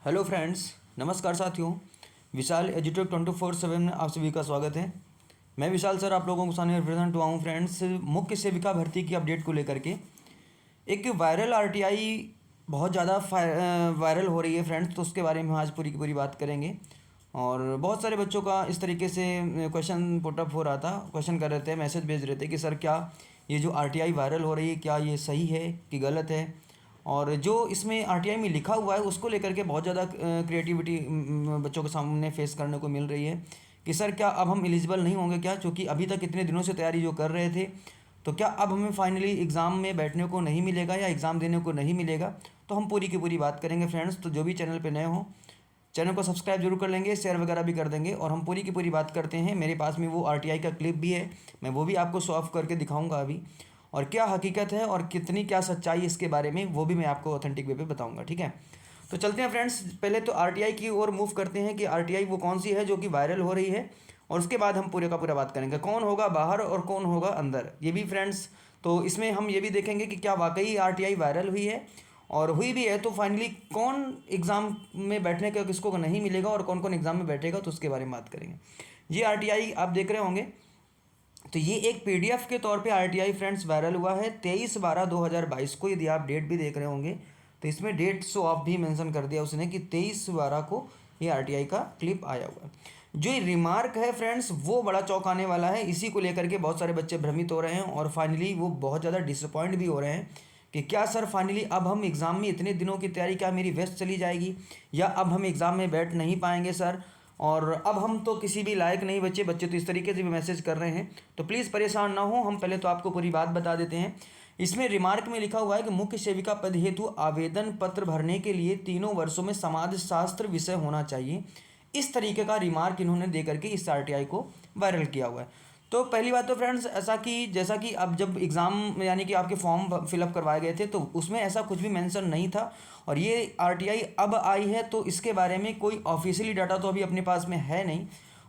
Hello friends, नमस्कार साथियों। विशाल एजुटेक 24/7 में आप सभी का स्वागत है। मैं विशाल सर आप लोगों को सामने रिप्रेजेंट हुआ हूँ फ्रेंड्स, मुख्य सेविका भर्ती की अपडेट को लेकर के। एक वायरल आरटीआई बहुत ज़्यादा वायरल हो रही है फ्रेंड्स, तो उसके बारे में आज पूरी की पूरी बात करेंगे। और बहुत सारे बच्चों का इस तरीके से क्वेश्चन पुटअप हो रहा था, क्वेश्चन कर रहे थे, मैसेज भेज रहे थे कि सर क्या ये जो आरटीआई वायरल हो रही है क्या ये सही है कि गलत है। और जो इसमें आरटीआई में लिखा हुआ है उसको लेकर के बहुत ज़्यादा क्रिएटिविटी बच्चों के सामने फेस करने को मिल रही है कि सर क्या अब हम एलिजिबल नहीं होंगे क्या, क्योंकि अभी तक इतने दिनों से तैयारी जो कर रहे थे, तो क्या अब हमें फाइनली एग्ज़ाम में बैठने को नहीं मिलेगा या एग्ज़ाम देने को नहीं मिलेगा। तो हम पूरी की पूरी बात करेंगे फ्रेंड्स। तो जो भी चैनल पे नए हो चैनल को सब्सक्राइब जरूर कर लेंगे, शेयर वगैरह भी कर देंगे, और हम पूरी की पूरी बात करते हैं। मेरे पास में वो आरटीआई का क्लिप भी है, मैं वो भी आपको शो ऑफ करके दिखाऊंगा अभी, और क्या हकीकत है और कितनी क्या सच्चाई इसके बारे में वो भी मैं आपको ऑथेंटिक वे पे बताऊंगा। ठीक है, तो चलते हैं फ्रेंड्स। पहले तो आरटीआई की ओर मूव करते हैं कि आरटीआई वो कौन सी है जो कि वायरल हो रही है, और उसके बाद हम पूरे का पूरा बात करेंगे कौन होगा बाहर और कौन होगा अंदर, ये भी फ्रेंड्स। तो इसमें हम ये भी देखेंगे कि क्या वाकई आरटीआई वायरल हुई है, और हुई भी है तो फाइनली कौन एग्ज़ाम में बैठने का किसको नहीं मिलेगा और कौन कौन एग्ज़ाम में बैठेगा, तो उसके बारे में बात करेंगे। ये आरटीआई आप देख रहे होंगे, तो ये एक पीडीएफ के तौर पे आरटीआई फ्रेंड्स वायरल हुआ है 23/12/2022 को। यदि आप डेट भी देख रहे होंगे तो इसमें डेट शो ऑफ भी मेंशन कर दिया उसने कि 23/12 को ये आरटीआई का क्लिप आया हुआ है। जो ये रिमार्क है फ्रेंड्स वो बड़ा चौंकाने वाला है, इसी को लेकर के बहुत सारे बच्चे भ्रमित हो रहे हैं और फाइनली वो बहुत ज़्यादा डिसअपॉइंट भी हो रहे हैं कि क्या सर फाइनली अब हम एग्ज़ाम में इतने दिनों की तैयारी क्या मेरी वेस्ट चली जाएगी, या अब हम एग्ज़ाम में बैठ नहीं पाएंगे सर, और अब हम तो किसी भी लायक नहीं बच्चे बच्चे तो इस तरीके से भी मैसेज कर रहे हैं। तो प्लीज़ परेशान ना हो, हम पहले तो आपको पूरी बात बता देते हैं। इसमें रिमार्क में लिखा हुआ है कि मुख्य सेविका पद हेतु आवेदन पत्र भरने के लिए 3 वर्षों में समाज शास्त्र विषय होना चाहिए। इस तरीके का रिमार्क इन्होंने दे करके इस आरटीआई को वायरल किया हुआ है। तो पहली बात तो फ्रेंड्स ऐसा कि जैसा कि अब जब एग्ज़ाम यानी कि आपके फॉर्म फिलअप करवाए गए थे तो उसमें ऐसा कुछ भी मेंशन नहीं था, और ये आरटीआई अब आई है तो इसके बारे में कोई ऑफिशियली डाटा तो अभी अपने पास में है नहीं,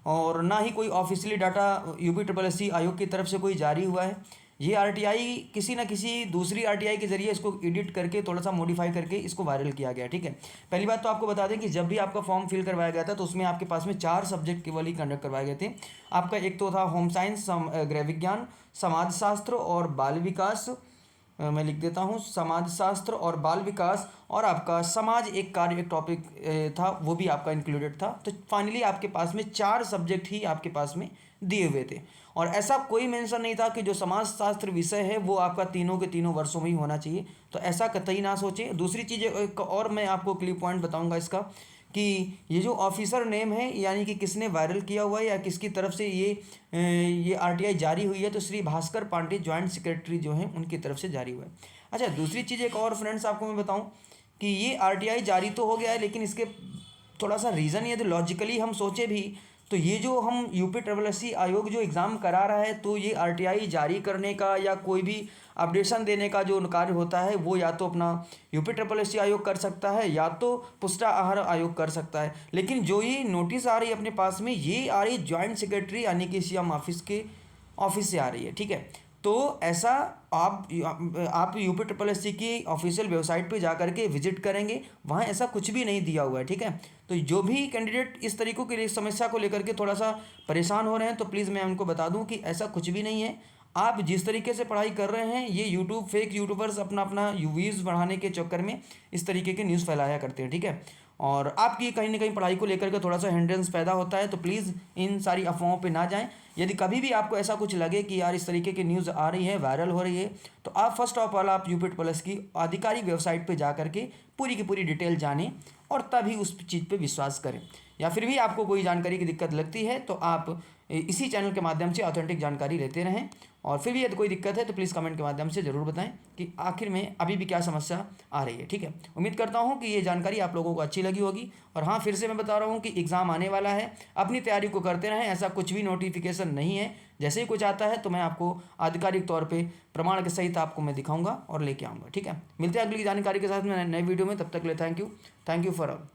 और ना ही कोई officially data UP triple S आयोग की तरफ से कोई जारी हुआ है। ये आरटीआई किसी ना किसी दूसरी आरटीआई के ज़रिए इसको एडिट करके थोड़ा सा मॉडिफाई करके इसको वायरल किया गया। ठीक है, पहली बात तो आपको बता दें कि जब भी आपका फॉर्म फिल करवाया गया था तो उसमें आपके पास में 4 सब्जेक्ट केवल ही कंडक्ट करवाए गए थे। आपका एक तो था होम साइंस, गृह विज्ञान, समाजशास्त्र और बाल विकास, मैं लिख देता हूँ समाजशास्त्र और बाल विकास, और आपका समाज एक कार्य एक टॉपिक था वो भी आपका इंक्लूडेड था। तो फाइनली आपके पास में 4 सब्जेक्ट ही आपके पास में दिए हुए थे, और ऐसा कोई मेंशन नहीं था कि जो समाजशास्त्र विषय है वो आपका तीनों के तीनों वर्षों में ही होना चाहिए। तो ऐसा कतई ना सोचें। दूसरी चीज़ एक और मैं आपको क्लिप पॉइंट बताऊंगा इसका, कि ये जो ऑफिसर नेम है यानी कि किसने वायरल किया हुआ है या किसकी तरफ से ये आरटीआई जारी हुई है, तो श्री भास्कर पांडे जॉइंट सेक्रेटरी जो हैं उनकी तरफ से जारी हुआ है। अच्छा, दूसरी चीज़ एक और फ्रेंड्स आपको मैं बताऊं कि ये आरटीआई जारी तो हो गया है, लेकिन इसके थोड़ा सा रीज़न यदि लॉजिकली हम सोचे भी तो ये जो हम यूपी ट्रिपल एस आयोग जो एग्ज़ाम करा रहा है, तो ये आरटीआई जारी करने का या कोई भी अपडेशन देने का जो कार्य होता है वो या तो अपना यूपी ट्रिपल एस आयोग कर सकता है या तो पुष्टा आहार आयोग कर सकता है। लेकिन जो ये नोटिस आ रही है अपने पास में, ये आ रही जॉइंट सेक्रेटरी यानी कि सीएम ऑफिस के ऑफिस से आ रही है। ठीक है, तो ऐसा आप यूपी ट्रिपल एस की ऑफिशियल वेबसाइट पे जा करके विजिट करेंगे, वहाँ ऐसा कुछ भी नहीं दिया हुआ है। ठीक है, तो जो भी कैंडिडेट इस तरीक़ों की समस्या को लेकर के थोड़ा सा परेशान हो रहे हैं तो प्लीज़ मैं उनको बता दूं कि ऐसा कुछ भी नहीं है। आप जिस तरीके से पढ़ाई कर रहे हैं, ये यूट्यूब फेक यूट्यूबर्स अपना व्यूज़ बढ़ाने के चक्कर में इस तरीके के न्यूज़ फैलाया करते हैं। ठीक है, और आपकी कहीं ना कहीं पढ़ाई को लेकर के थोड़ा सा हिंड्रेंस पैदा होता है, तो प्लीज़ इन सारी अफवाहों पे ना जाएं। यदि कभी भी आपको ऐसा कुछ लगे कि यार इस तरीके की न्यूज़ आ रही है, वायरल हो रही है, तो आप फर्स्ट ऑफ ऑल आप यूपी प्लस की आधिकारिक वेबसाइट पे जा करके पूरी की पूरी डिटेल जानें और तभी उस चीज़ पे विश्वास करें। या फिर भी आपको कोई जानकारी की दिक्कत लगती है तो आप इसी चैनल के माध्यम से ऑथेंटिक जानकारी लेते रहें, और फिर भी यदि कोई दिक्कत है तो प्लीज़ कमेंट के माध्यम से ज़रूर बताएं कि आखिर में अभी भी क्या समस्या आ रही है। ठीक है, उम्मीद करता हूं कि ये जानकारी आप लोगों को अच्छी लगी होगी। और हाँ, फिर से मैं बता रहा हूं कि एग्ज़ाम आने वाला है, अपनी तैयारी को करते रहें, ऐसा कुछ भी नोटिफिकेशन नहीं है। जैसे ही कुछ आता है तो मैं आपको आधिकारिक तौर पर प्रमाण के सहित आपको मैं दिखाऊँगा और लेके आऊँगा। ठीक है, मिलते हैं अगली जानकारी के साथ में नए वीडियो में, तब तक के लिए थैंक यू फॉर ऑल।